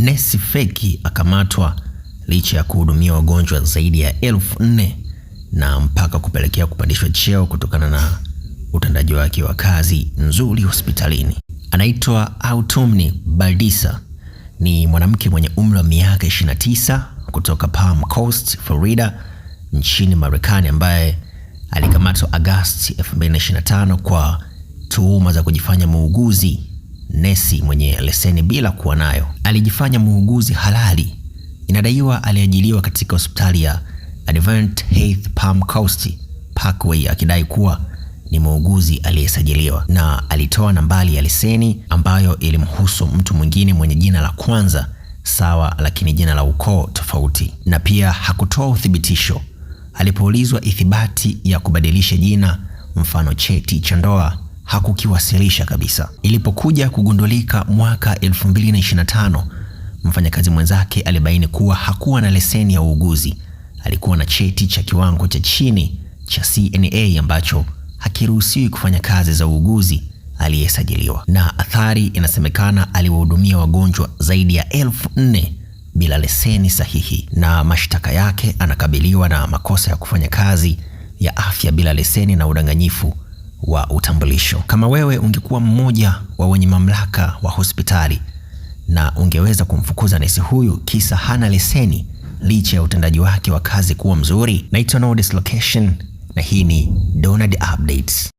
nesi feki akamatwa licha ya kuhudumia wagonjwa zaidi ya 4,000 na mpaka kupelekea kupandishwa cheo kutokana na utendaji wake wa kazi nzuri hospitalini. Anaitwa Autumni Baldisa, ni mwanamke mwenye umri wa miaka 29 kutoka Palm Coast, Florida nchini Marekani, ambaye alikamatwa Agosti 2025 kwa tuhuma za kujifanya muuguzi nesi mwenye leseni bila kuwa nayo. Alijifanya muuguzi halali. Inadaiwa aliajiliwa katika hospitali ya Advent Health Palm Coast Parkway akidai kuwa ni muuguzi aliyesajiliwa, na alitoa nambari ya leseni ambayo ilimhusu mtu mwingine mwenye jina la kwanza sawa lakini jina la ukoo tofauti, na pia hakutoa uthibitisho. Alipoulizwa ithibati ya kubadilisha jina, mfano cheti cha ndoa, hakukiwasilisha kabisa. Ilipokuja kugundulika mwaka 2025, mfanyakazi mwenzake alibaini kuwa hakuwa na leseni ya uuguzi. Alikuwa na cheti cha kiwango cha chini cha CNA ambacho hakiruhusiwi kufanya kazi za uuguzi aliyesajiliwa. Na athari inasemekana aliwahudumia wagonjwa zaidi ya 4,000 bila leseni sahihi, na mashtaka yake anakabiliwa na makosa ya kufanya kazi ya afya bila leseni na udanganyifu wa utambulisho. Kama wewe ungekuwa mmoja wa wenye mamlaka wa hospitali na ungeweza kumfukuza nesi huyu kisa hana leseni licha ya utendaji wake wa kazi kuwa mzuri? Naitwa No Dislocation na hii ni Donald Updates.